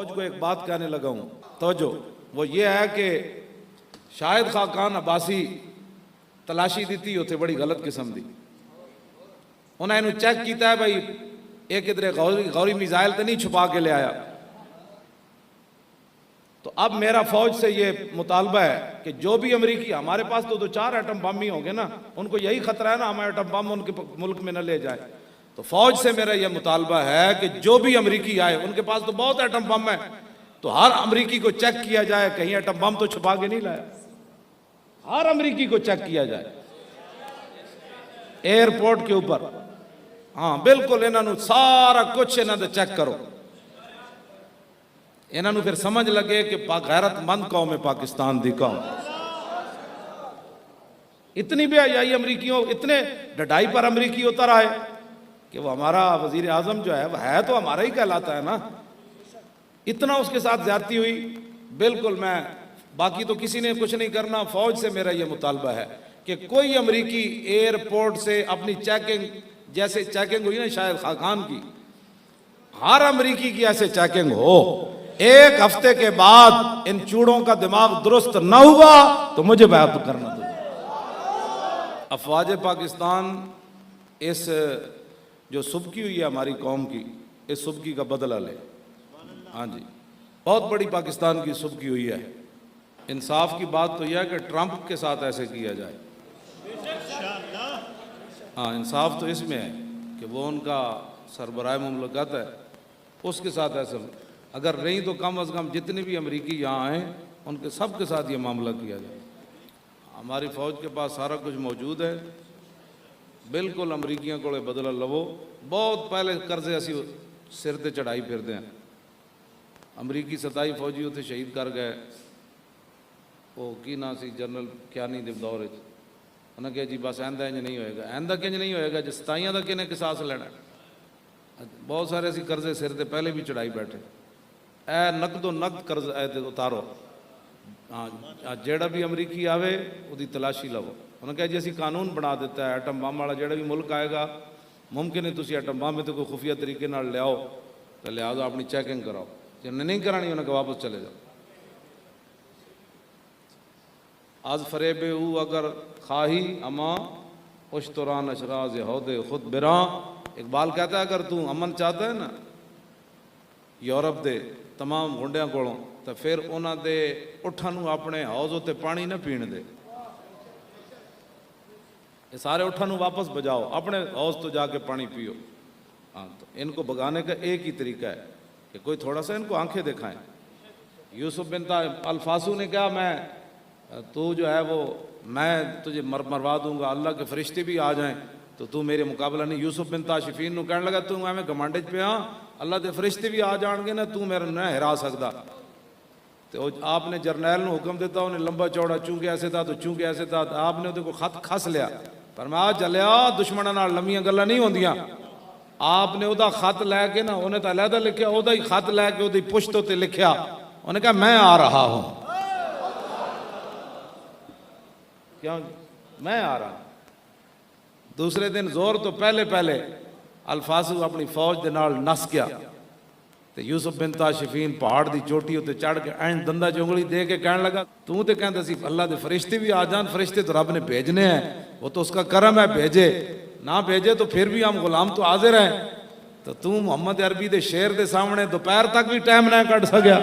فوج کو ایک بات کہنے لگا ہوں توجہ، وہ یہ ہے کہ شاید خاقان عباسی تلاشی دیتی ہوتے بڑی غلط قسم دی، انہیں انہوں چیک کیتا ہے بھائی ایک ادھر غوری میزائل تو نہیں چھپا کے لے آیا۔ تو اب میرا فوج سے یہ مطالبہ ہے کہ جو بھی امریکی، ہمارے پاس تو 4 ایٹم بم ہی ہوں گے نا، ان کو یہی خطرہ ہے نا ہمیں ایٹم بم ان کے ملک میں نہ لے جائے، تو فوج سے میرا یہ مطالبہ ہے کہ جو بھی امریکی آئے، ان کے پاس تو بہت ایٹم بم ہے، تو ہر امریکی کو چیک کیا جائے کہیں ایٹم بم تو چھپا کے نہیں لایا، ہر امریکی کو چیک کیا جائے ایئرپورٹ کے اوپر۔ ہاں بالکل، انہوں نے سارا کچھ انہوں نے چیک کرو، انہوں نے پھر سمجھ لگے کہ غیرت مند قوم ہے پاکستان دی قوم۔ اتنی بے حیائی امریکیوں، اتنے ڈڈائی پر امریکی اتر آئے کہ وہ ہمارا وزیر اعظم جو ہے وہ ہے تو ہمارا ہی کہلاتا ہے نا، اتنا اس کے ساتھ زیادتی ہوئی۔ بالکل، میں باقی تو کسی نے کچھ نہیں کرنا، فوج سے میرا یہ مطالبہ ہے کہ کوئی امریکی ایئرپورٹ سے اپنی چیکنگ، جیسے چیکنگ ہوئی نا شاید خاقان کی، ہر امریکی کی ایسے چیکنگ ہو، 1 ہفتے کے بعد ان چوڑوں کا دماغ درست نہ ہوا تو مجھے بیعت کرنا دو۔ افواج پاکستان اس جو سبکی ہوئی ہے ہماری قوم کی، اس سبکی کا بدلہ لے۔ ہاں جی، بہت بڑی پاکستان کی سبکی ہوئی ہے۔ انصاف کی بات تو یہ ہے کہ ٹرمپ کے ساتھ ایسے کیا جائے۔ ہاں، انصاف تو اس میں ہے کہ وہ ان کا سربراہ مملکت ہے، اس کے ساتھ ایسے، اگر نہیں تو کم از کم جتنے بھی امریکی یہاں آئیں ان کے سب کے ساتھ یہ معاملہ کیا جائے۔ ہماری فوج کے پاس سارا کچھ موجود ہے، بالکل امریکیوں کو بدلہ لو۔ بہت پہلے قرضے اسی سر تے چڑھائی پھرتے ہیں، امریکی 27 فوجی اتنے شہید کر گئے، وہ کی نا سی جنرل کیا نہیں دے دور، انہیں کہا جی بس آئندہ انج نہیں ہوئے گا، آئندہ کنج نہیں ہوئے گا جس 27 دا کنے قصاص لینا۔ بہت سارے اسی قرضے سر تے پہلے بھی چڑھائی بیٹھے، اے نقد و نقد قرض اے تے اتارو۔ ہاں، جیڑا بھی امریکی آوے وہ دی تلاشی لو، انہیں کہا جی اسی قانون بنا دیتا ہے ایٹم بم والا، جیڑا بھی ملک آئے گا ممکن ہے تسی ایٹم بم میں تو کوئی خفیہ طریقے نال لے آؤ، تو لہٰذا اپنی چیکنگ کراؤ، جنہیں نہیں کرانی انہیں کہا واپس چلے جاؤ۔ از فریب او اگر خواہی اما اشتران اشراز ہود خود براں، اقبال کہتا ہے اگر تو امن چاہتا ہے نا یورپ دے تمام گنڈیاں کولوں، تو پھر انہاں دے اٹھانوں اپنے حوضوں تے پانی نہ پین دے، یہ سارے اٹھانوں واپس بجاؤ، اپنے حوض تو جا کے پانی پیو۔ ہاں، تو ان کو بگانے کا ایک ہی طریقہ ہے کہ کوئی تھوڑا سا ان کو آنکھیں دکھائیں۔ یوسف بن الفاسو نے کہا میں تو جو ہے وہ میں تجھے مروا دوں گا، اللہ کے فرشتے بھی آ جائیں تو میرے مقابلہ نہیں۔ یوسف بن تاشفین نو کہنے لگا تو میں گمانڈج پہ ہاں، اللہ دے فرشتے بھی آ جان گے نا، تو میرا نہ ہرا سکتا۔ تو آپ نے جرنیل نو حکم دیتا، انہیں لمبا چوڑا چونکہ ایسے تھا تو چونکہ ایسے تھا، آپ نے کو خط کھس لیا، پر میں آج جلیا دشمنوں نال لمیاں گلاں نہیں ہوندیاں۔ آپ نے دا خط لے کے نا، انہیں تو علیحدہ لکھیا، دا ہی خط لے کے دی پشتوں تے لکھیا، انہیں کہا میں آ رہا ہوں، کیوں میں آ رہا ہوں۔ دوسرے دن زور تو پہلے الفاسو اپنی فوج دے نال نس گیا، تے یوسف بن تاشفین پہاڑ دی چوٹی ہوتے چڑھ کے این دندہ جنگلی دے کے کہنے لگا تو تے کہندہ سی اللہ دے فرشتے بھی آ جان، فرشتے تو رب نے بھیجنے ہیں، وہ تو اس کا کرم ہے، بھیجے نہ بھیجے تو پھر بھی ہم غلام تو حاضر ہیں۔ تو محمد عربی دے شعر دے سامنے دوپہر تک بھی ٹائم نہ کٹ سکیا۔